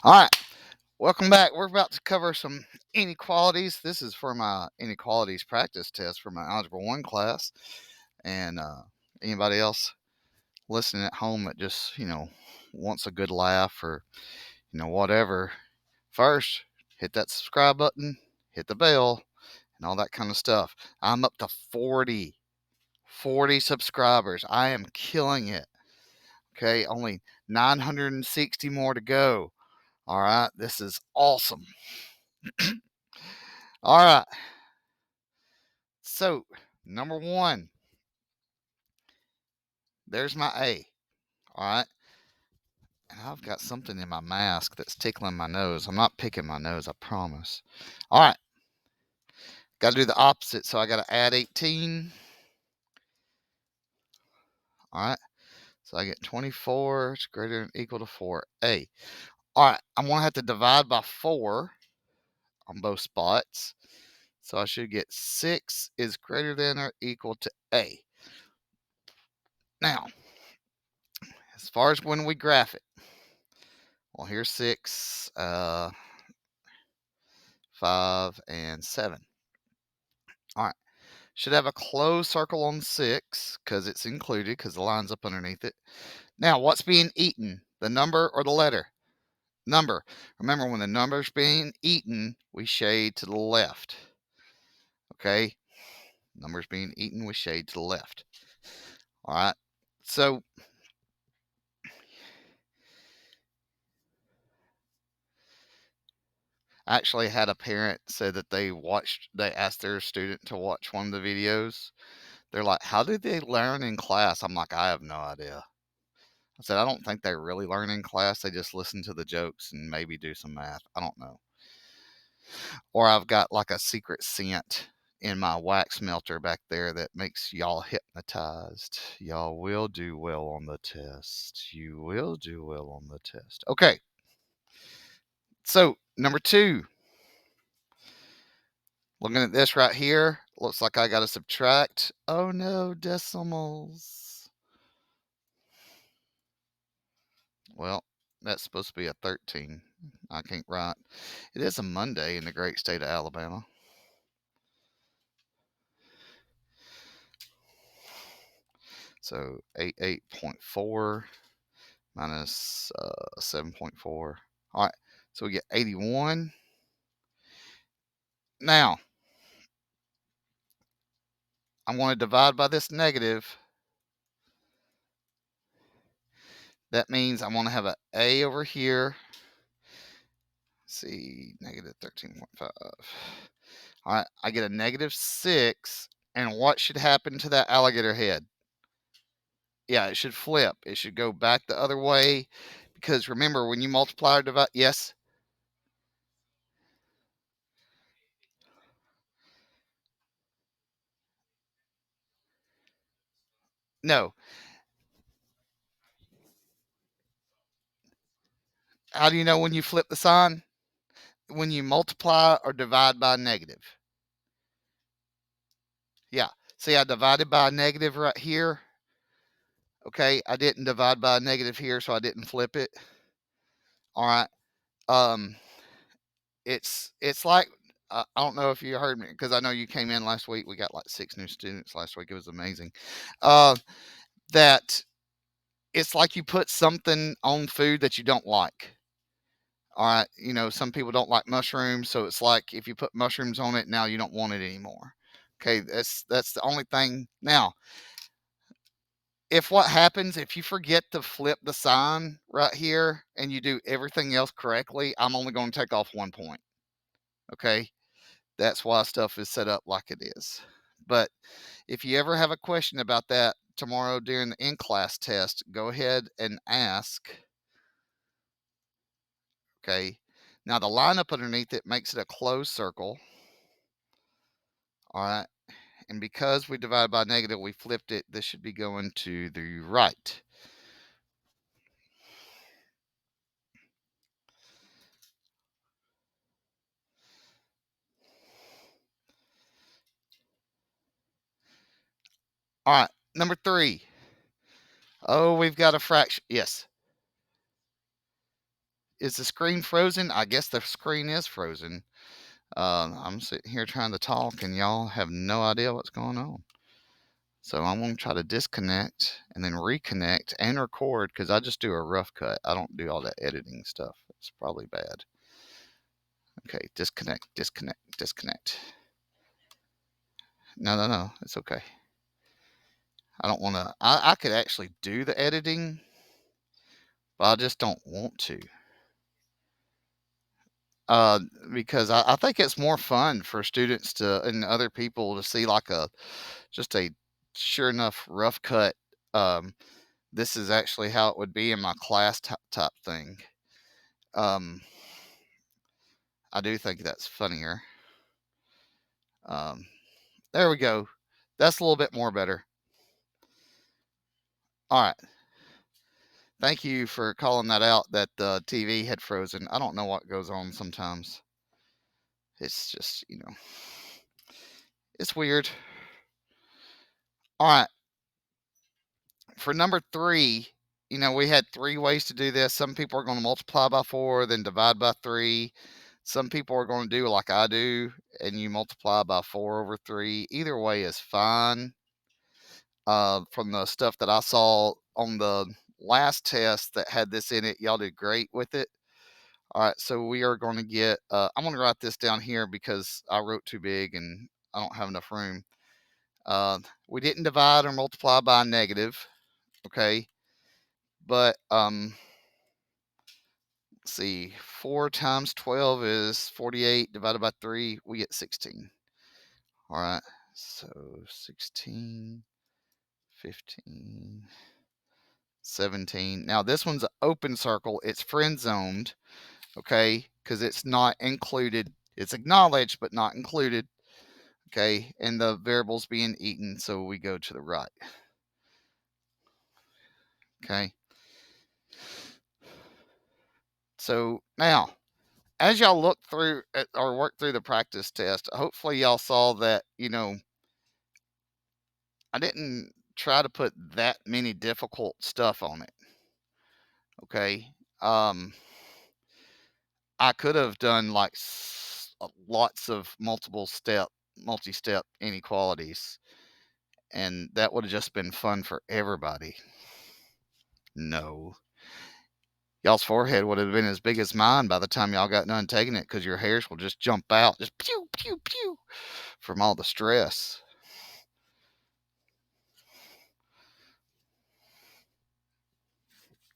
All right, welcome back. We're about to cover some inequalities. This is for my inequalities practice test for my Algebra 1 class. And anybody else listening at home that just, wants a good laugh or, whatever, first, hit that subscribe button, hit the bell, and all that kind of stuff. I'm up to 40 subscribers. I am killing it. Okay, only 960 more to go. All right, this is awesome. All right. So, number one, there's my A. All right. And I've got something in my mask that's tickling my nose. I'm not picking my nose, I promise. All right. Got to do the opposite. So I got to add 18. All right. So I get 24. It's greater than or equal to 4A. All right. I'm going to have to divide by 4 on both spots. So I should get 6 is greater than or equal to A. Now, as far as when we graph it, well, here's 6, 5, and 7. All right. Should have a closed circle on 6 because it's included because the line's up underneath it. Now, what's being eaten? The number or the letter? Number. Remember, when the number's being eaten, we shade to the left. Okay? Number's being eaten, we shade to the left. All right. So, I actually had a parent say that they asked their student to watch one of the videos. They're like, how did they learn in class? I'm like, I have no idea. I said, I don't think they really learn in class. They just listen to the jokes and maybe do some math. I don't know. Or I've got like a secret scent in my wax melter back there that makes y'all hypnotized. Y'all will do well on the test. You will do well on the test. Okay. So, number 2, looking at this right here, looks like I got to subtract. Oh no, decimals. Well, that's supposed to be a 13. I can't write. It is a Monday in the great state of Alabama. So 88.4 minus 7.4. All right, so we get 81. Now, I'm going to divide by this negative. That means I'm going to have an A over here. Let's see, negative 13.5. All right, I get a negative 6. And what should happen to that alligator head? Yeah, it should flip. It should go back the other way because remember, when you multiply or divide, yes? No. How do you know when you flip the sign? When you multiply or divide by a negative. Yeah. See, I divided by a negative right here. Okay, I didn't divide by a negative here, so I didn't flip it. All right. Um, it's like I don't know if you heard me because I know you came in last week. We got like 6 new students last week. It was amazing. Uh, that it's like you put something on food that you don't like. All right, some people don't like mushrooms, so it's like if you put mushrooms on it, now you don't want it anymore. Okay, that's the only thing. Now, if what happens if you forget to flip the sign right here and you do everything else correctly, I'm only going to take off 1 point. Okay, that's why stuff is set up like it is. But if you ever have a question about that tomorrow during the in-class test, go ahead and ask. Okay, now the line up underneath it makes it a closed circle. All right. And because we divided by negative, we flipped it. This should be going to the right. All right, number 3. Oh, we've got a fraction. Yes. Is the screen frozen? I guess the screen is frozen. I'm sitting here trying to talk, and y'all have no idea what's going on. So I'm going to try to disconnect and then reconnect and record because I just do a rough cut. I don't do all that editing stuff. It's probably bad. Okay, disconnect, disconnect, disconnect. No. It's okay. I don't want to. I could actually do the editing, but I just don't want to. Uh, because I think it's more fun for students to and other people to see like a just a sure enough rough cut. Um, this is actually how it would be in my class type thing. Um, I do think that's funnier. Um, there we go. That's a little bit more better. All right. Thank you for calling that out that the TV had frozen. I don't know what goes on sometimes. It's just, it's weird. All right. For number 3, we had 3 ways to do this. Some people are going to multiply by 4, then divide by 3. Some people are going to do like I do, and you multiply by 4 over 3. Either way is fine. From the stuff that I saw on the last test that had this in it, y'all did great with it. All right, so we are going to get, I'm going to write this down here because I wrote too big and I don't have enough room. We didn't divide or multiply by a negative, okay? But, let's see, 4 times 12 is 48 divided by 3, we get 16. All right, so 16, 15, 17. Now, this one's an open circle. It's friend zoned, okay, because it's not included. It's acknowledged, but not included, okay, and the variable's being eaten, so we go to the right, okay. So now, as y'all look through or work through the practice test, hopefully y'all saw that, I didn't try to put that many difficult stuff on it, okay. I could have done like lots of multi-step inequalities, and that would have just been fun for everybody. No. Y'all's forehead would have been as big as mine by the time y'all got done taking it because your hairs will just jump out, just pew, pew, pew, from all the stress.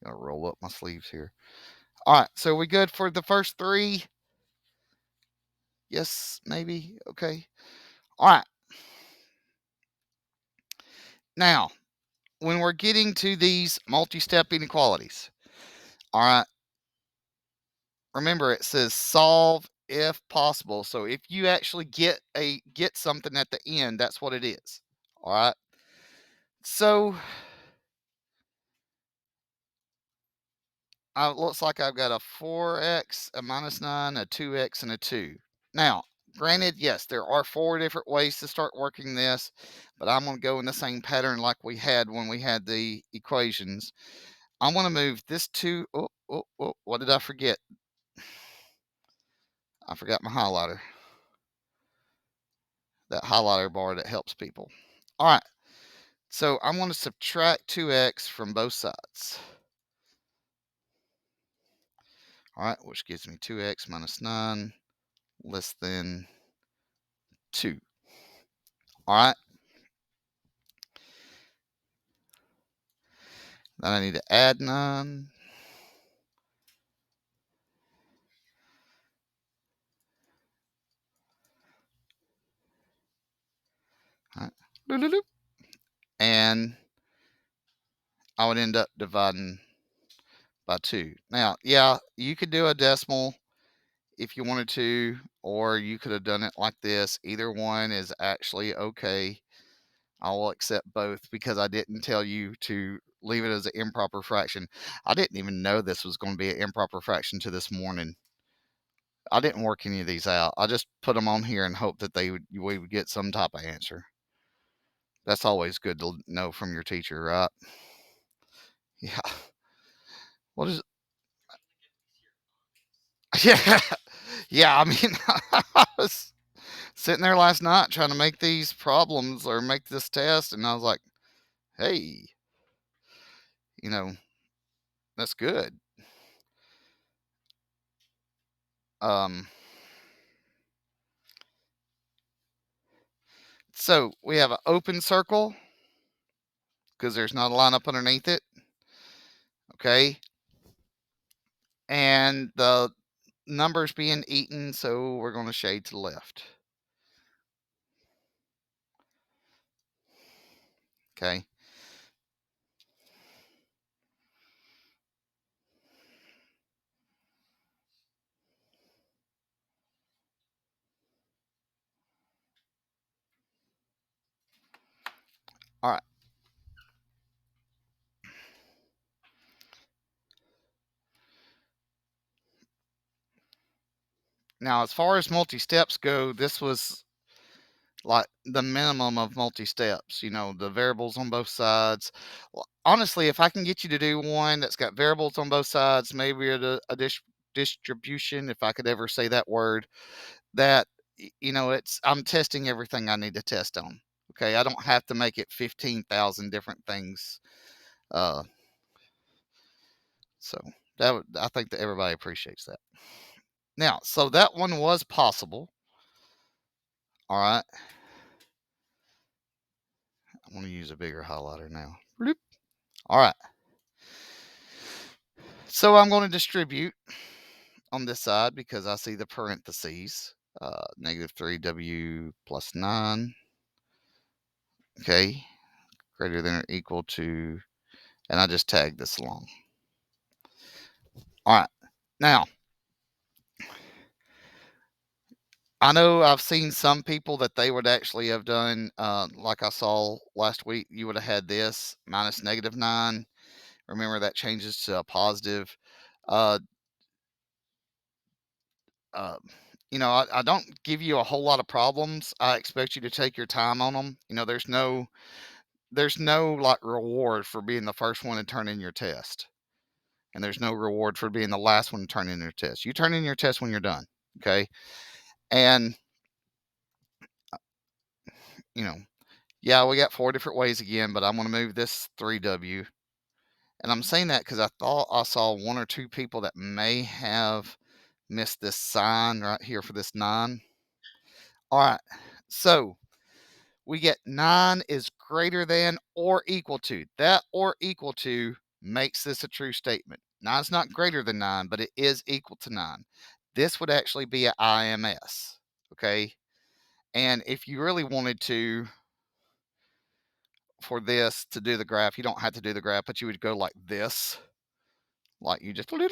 Gotta roll up my sleeves here. All right, so we good for the first 3? Yes, maybe. Okay. All right. Now, when we're getting to these multi-step inequalities, all right, remember it says solve if possible. So if you actually get something at the end, that's what it is. All right. So it looks like I've got a 4x, a -9, a 2x, and a 2. Now, granted, yes, there are 4 different ways to start working this, but I'm going to go in the same pattern like we had when we had the equations. I'm going to move this 2. Oh, what did I forget? I forgot my highlighter. That highlighter bar that helps people. All right. So I'm going to subtract 2x from both sides. All right, which gives me 2x minus 9 less than 2. All right. Then I need to add 9. All right. And I would end up dividing by 2. Now, yeah, you could do a decimal if you wanted to, or you could have done it like this. Either one is actually okay. I will accept both because I didn't tell you to leave it as an improper fraction. I didn't even know this was going to be an improper fraction to this morning. I didn't work any of these out. I just put them on here and hope that we would get some type of answer. That's always good to know from your teacher, right? Yeah. What is Yeah. Yeah, I mean, I was sitting there last night trying to make these problems or make this test, and I was like, "Hey, you know, that's good." Um, so we have an open circle because there's not a line up underneath it, okay? And the number's being eaten, so we're going to shade to the left, okay? All right. Now, as far as multi steps go, this was like the minimum of multi steps, the variables on both sides. Honestly, if I can get you to do one that's got variables on both sides, maybe a distribution, if I could ever say that word, that, I'm testing everything I need to test on. Okay. I don't have to make it 15,000 different things. Uh, so I think that everybody appreciates that. Now, so that one was possible. All right. I'm going to use a bigger highlighter now. Bloop. All right. So I'm going to distribute on this side because I see the parentheses. -3w plus 9. Okay. Greater than or equal to, and I just tag this along. All right. Now, I know I've seen some people that they would actually have done, like I saw last week, you would have had this minus -9. Remember that changes to a positive. Uh, uh, I don't give you a whole lot of problems. I expect you to take your time on them. There's no like reward for being the first one to turn in your test. And there's no reward for being the last one to turn in your test. You turn in your test when you're done. Okay. And, you know, yeah, we got 4 different ways again, but I'm going to move this 3W. And I'm saying that because I thought I saw 1 or 2 people that may have missed this sign right here for this 9. All right. So we get 9 is greater than or equal to. That or equal to makes this a true statement. 9 is not greater than 9, but it is equal to 9. This would actually be an IMS. Okay. And if you really wanted to, for this to do the graph, you don't have to do the graph, but you would go like this. Like you just, okay,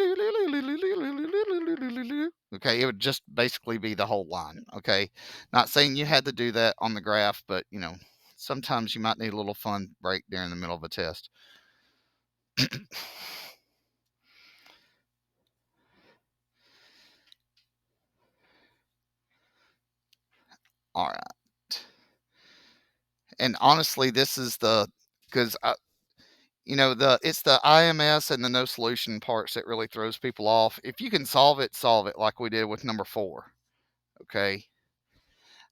it would just basically be the whole line. Okay. Not saying you had to do that on the graph, but sometimes you might need a little fun break during the middle of a test. All right. And honestly, this is because it's the IMS and the no solution parts that really throws people off. If you can solve it like we did with number 4. Okay.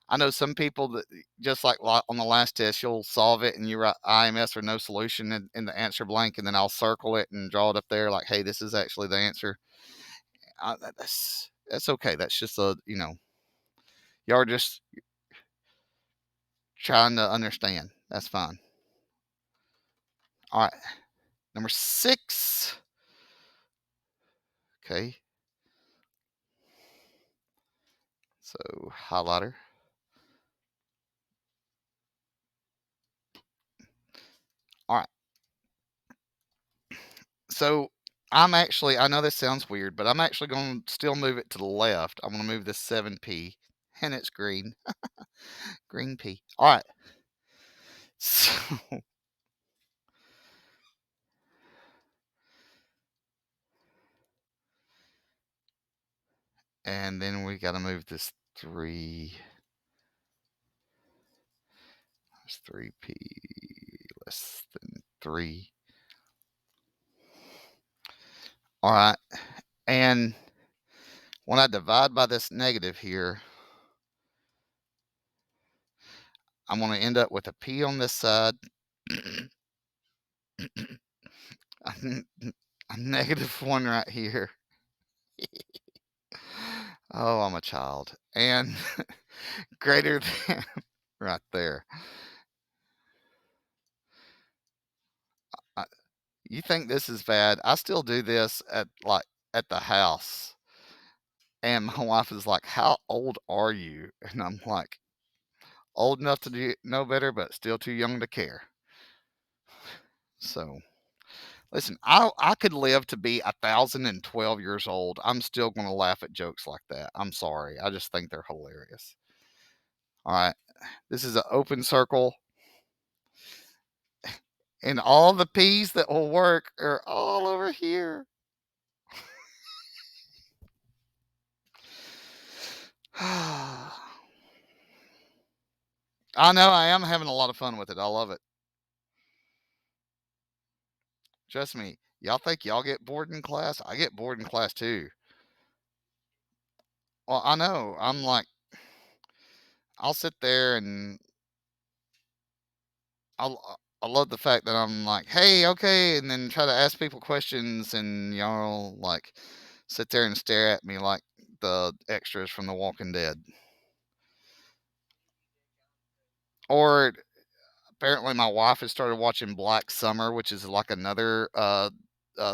I know some people that just like on the last test, you'll solve it and you write IMS or no solution in the answer blank, and then I'll circle it and draw it up there like, hey, this is actually the answer. That's okay. That's just you're just trying to understand. That's fine. All right, number 6. Okay, so highlighter. All right, so I know this sounds weird, but I'm actually going to still move it to the left. I'm going to move this 7p, and it's green. Green P. All right. So, and then we got to move this 3. That's 3p less than 3. All right. And When I divide by this negative here, I'm going to end up with a P on this side, a -1 right here. Oh, I'm a child. And greater than right there. You think this is bad? I still do this at the house. And my wife is like, "How old are you?" And I'm like, "Old enough to know better, but still too young to care." So, listen, I could live to be 1,012 years old. I'm still going to laugh at jokes like that. I'm sorry. I just think they're hilarious. All right. This is an open circle. And all the P's that will work are all over here. I know I am having a lot of fun with it. I love it. Trust me. Y'all think y'all get bored in class? I get bored in class too. Well, I know. I'm like, I'll sit there and I love the fact that I'm like, hey, okay, and then try to ask people questions, and y'all like sit there and stare at me like the extras from The Walking Dead. Or apparently, my wife has started watching Black Summer, which is like another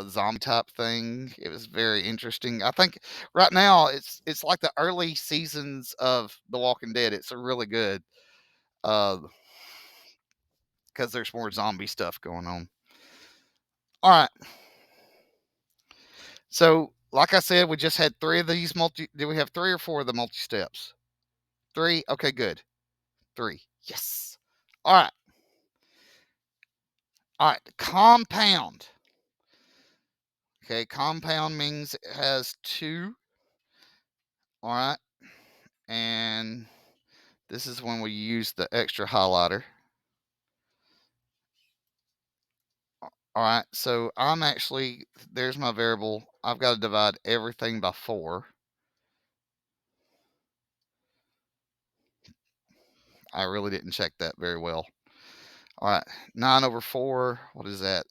zombie type thing. It was very interesting. I think right now it's like the early seasons of The Walking Dead. It's a really good because there's more zombie stuff going on. All right. So, like I said, we just had three of these multi. Did we have three or four of the multi steps? Three. Okay, good. Three. Yes. All right. All right. Compound. Okay. Compound means it has two. All right. And this is when we use the extra highlighter. All right. So I'm actually, there's my variable. I've got to divide everything by 4. I really didn't check that very well. All right. 9 over 4. What is that?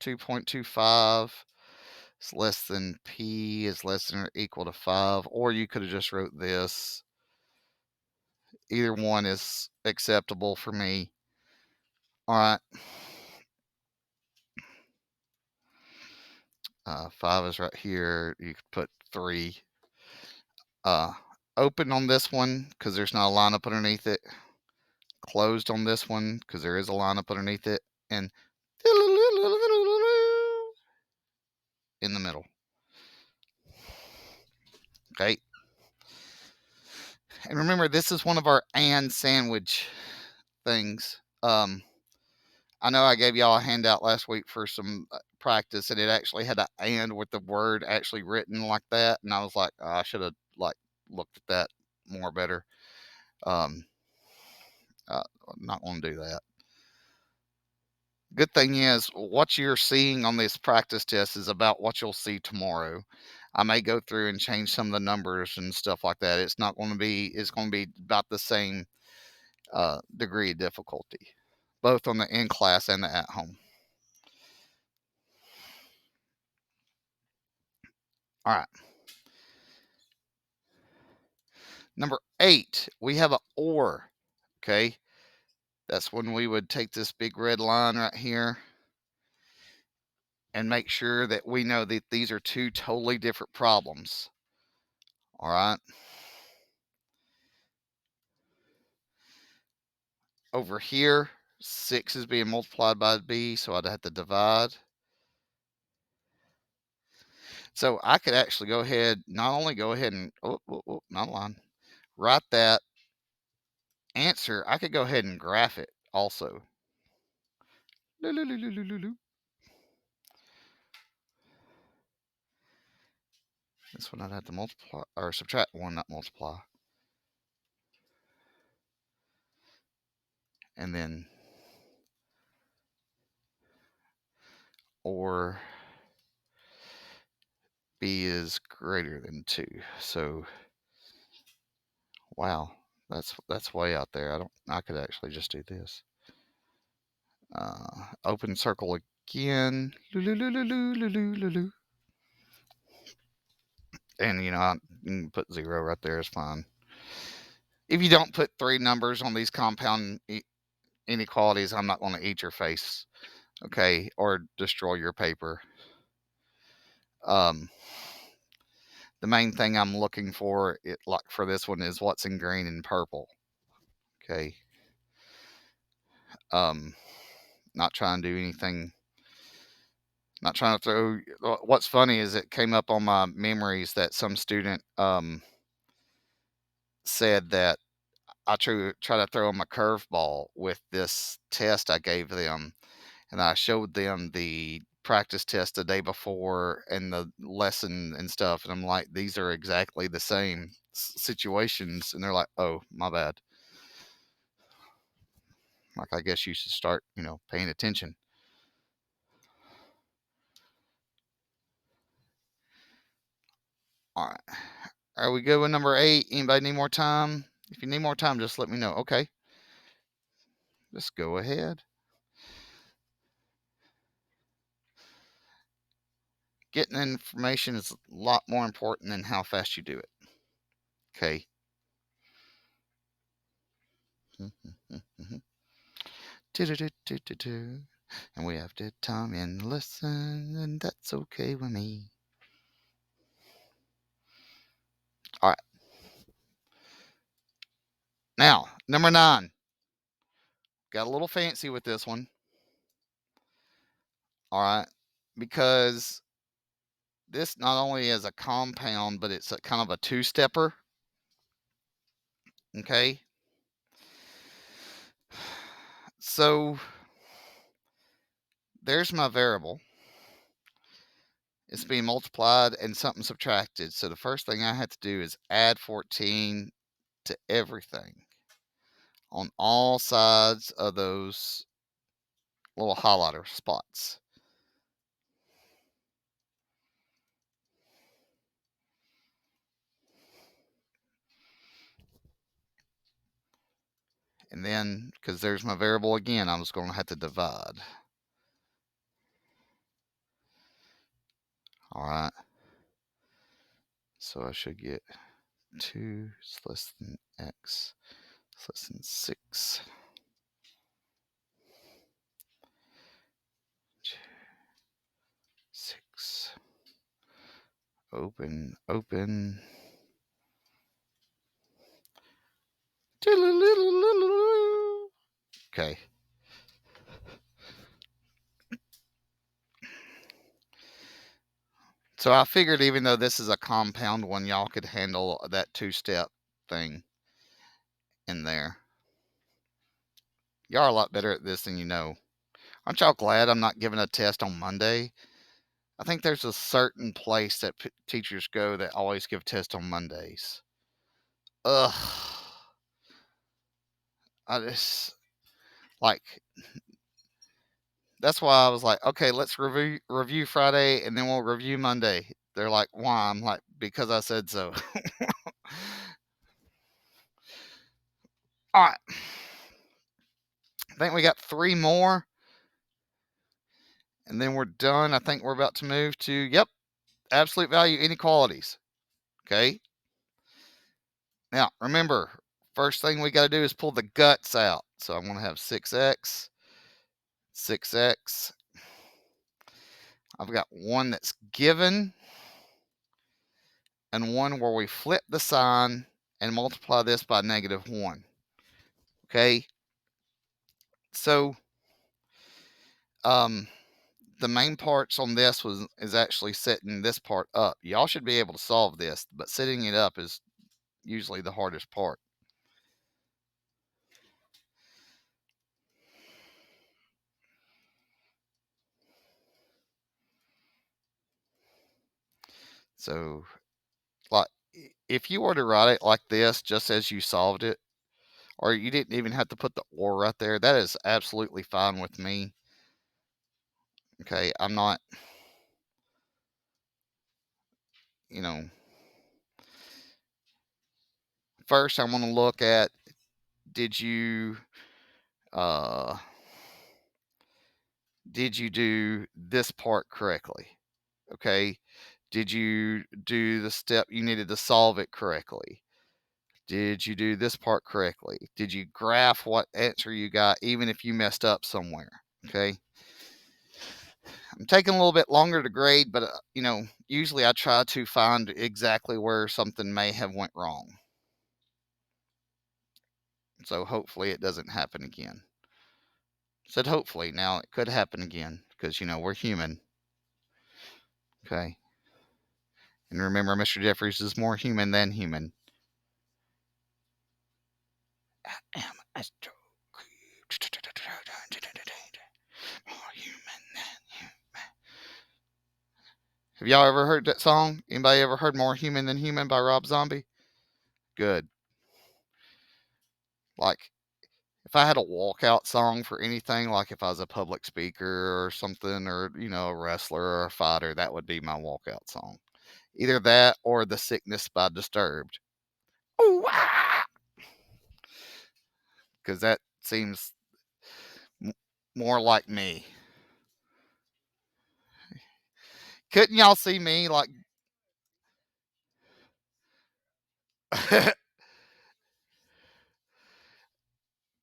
2.25 is less than P is less than or equal to 5. Or you could have just wrote this. Either one is acceptable for me. All right. 5 is right here. You could put 3. Uh, Open on this one because there's not a lineup underneath it. Closed on this one because there is a lineup underneath it. And in the middle. Okay. And remember, this is one of our and sandwich things. I know I gave y'all a handout last week for some practice, and it actually had an and with the word actually written like that. And I was like, oh, I should have like looked at that more better. Um, I'm not going to do that. Good thing is, what you're seeing on this practice test is about what you'll see tomorrow. I may go through and change some of the numbers and stuff like that. It's not going to be. It's going to be about the same degree of difficulty, both on the in class and the at home. All right. Number 8, we have a or. Okay. That's when we would take this big red line right here and make sure that we know that these are two totally different problems. All right. Over here, 6 is being multiplied by B, so I'd have to divide. So I could actually go ahead, not only go ahead and, not a line, write that answer. I could go ahead and graph it also. This one I'd have to multiply or subtract 1, not multiply. And then or b is greater than 2. So, wow, that's way out there. I could actually just do this. Open circle again. And, you can put 0 right there is fine. If you don't put 3 numbers on these compound inequalities, I'm not going to eat your face, okay, or destroy your paper. The main thing I'm looking for, like for this one, is what's in green and purple, okay. Not trying to do anything. Not trying to throw. What's funny is it came up on my memories that some student said that I try to throw them a curveball with this test I gave them, and I showed them the practice test the day before and the lesson and stuff, and I'm like, these are exactly the same situations, and they're like, oh, my bad. Like, I guess you should start, paying attention. All right. Are we good with number 8? Anybody need more time? If you need more time, just let me know. Okay. Just go ahead. Getting information is a lot more important than how fast you do it. Okay. And we have to time and listen, and that's okay with me. All right. Now, number 9. Got a little fancy with this one. All right. Because this not only is a compound, but it's a kind of a two-stepper. Okay. So there's my variable. It's being multiplied and something subtracted. So the first thing I have to do is add 14 to everything on all sides of those little highlighter spots. And then, because there's my variable again, I'm just going to have to divide. All right. So I should get 2 is less than x is less than 6. 6. Open. Okay. So I figured even though this is a compound one, y'all could handle that two-step thing in there. Y'all are a lot better at this than you know. Aren't y'all glad I'm not giving a test on Monday? I think there's a certain place that teachers go that always give tests on Mondays. Ugh. I just, like, that's why I was like, okay, let's review Friday and then we'll review Monday. They're like, why? I'm like, because I said so. All right. I think we got 3 more and then we're done. I think we're about to move to, yep, absolute value inequalities. Okay. Now, remember, first thing we got to do is pull the guts out. So I'm going to have 6x, 6x. I've got one that's given and one where we flip the sign and multiply this by -1. Okay. So, the main parts on this is actually setting this part up. Y'all should be able to solve this, but setting it up is usually the hardest part. So, like, if you were to write it like this, just as you solved it, or you didn't even have to put the or right there, that is absolutely fine with me. Okay, I'm not you know, first I'm going to look at, did you uh did you do this part correctly? Okay. Did you do the step you needed to solve it correctly? Did you do this part correctly? Did you graph what answer you got, even if you messed up somewhere? Okay. I'm taking a little bit longer to grade, but usually I try to find exactly where something may have went wrong. So hopefully it doesn't happen again. Said hopefully. Now it could happen again because we're human. Okay. And remember, Mr. Jeffries is more human than human. I am a stroke. More human than human. Have y'all ever heard that song? Anybody ever heard More Human Than Human by Rob Zombie? Good. Like, if I had a walkout song for anything, like if I was a public speaker or something, or, a wrestler or a fighter, that would be my walkout song. Either that or The Sickness by Disturbed. Ooh, ah! Because that seems more like me. Couldn't y'all see me like?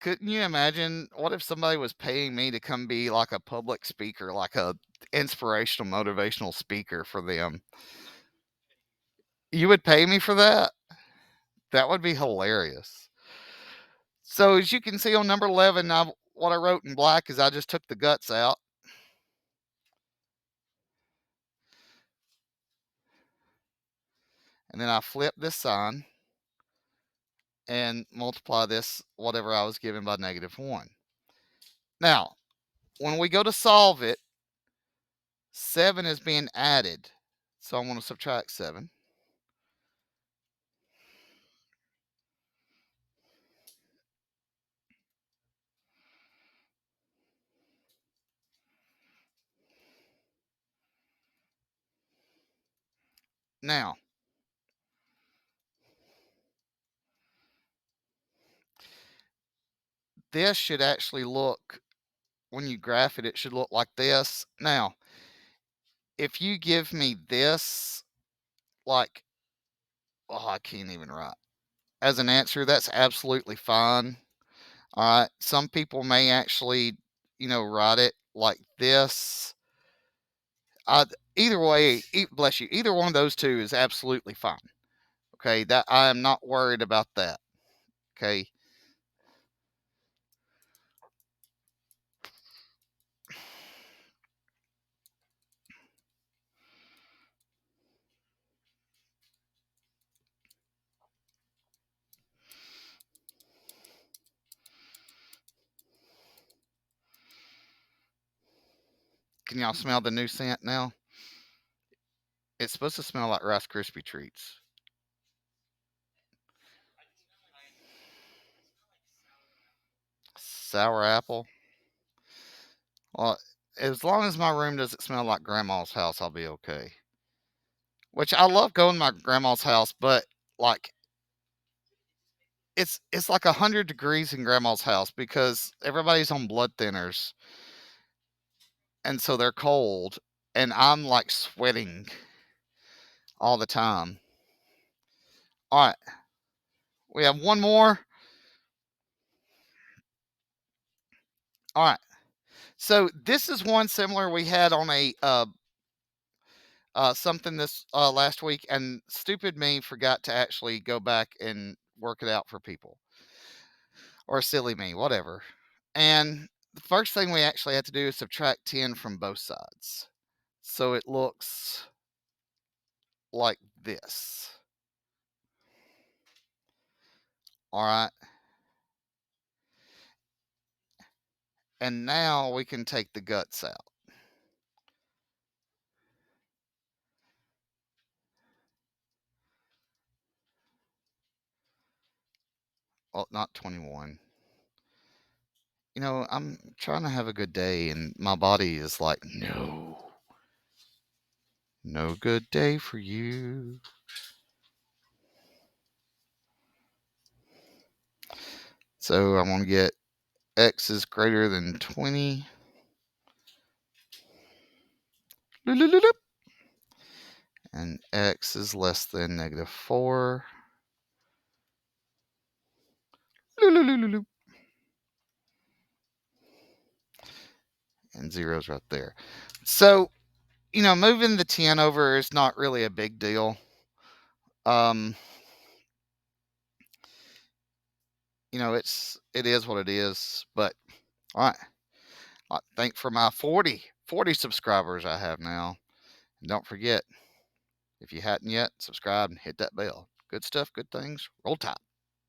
Couldn't you imagine what if somebody was paying me to come be like a public speaker, like a inspirational, motivational speaker for them? You would pay me for that? That would be hilarious. So as you can see on number 11, what I wrote in black is I just took the guts out. And then I flip this sign and multiply this, whatever I was given, by -1. Now, when we go to solve it, 7 is being added. So I'm going to subtract 7. Now, this should actually look, when you graph it, it should look like this. Now, if you give me this, like, oh, I can't even write, as an answer, that's absolutely fine. All right. Some people may actually, write it like this. I, Either way, bless you, either one of those two is absolutely fine. Okay. That I am not worried about that. Okay. Can y'all smell the new scent now? It's supposed to smell like Rice Krispie treats. Sour apple. Well, as long as my room doesn't smell like grandma's house, I'll be okay. Which I love going to my grandma's house, but like it's like 100 degrees in grandma's house because everybody's on blood thinners, and so they're cold, and I'm like sweating all the time. All right, we have one more. All right, so this is one similar we had on a something this last week, and stupid me forgot to actually go back and work it out for people, or silly me, whatever. And the first thing we actually have to do is subtract 10 from both sides, so it looks like this. All right. And now we can take the guts out. Well, not 21. I'm trying to have a good day, and my body is like, no. No good day for you. So I'm going to get x is greater than 20. And x is less than negative 4. And 0's right there. So, moving the 10 over is not really a big deal. It is what it is. But all right, I thank for my 40 subscribers I have now. And don't forget, if you hadn't yet, subscribe and hit that bell. Good stuff, good things. Roll Tide.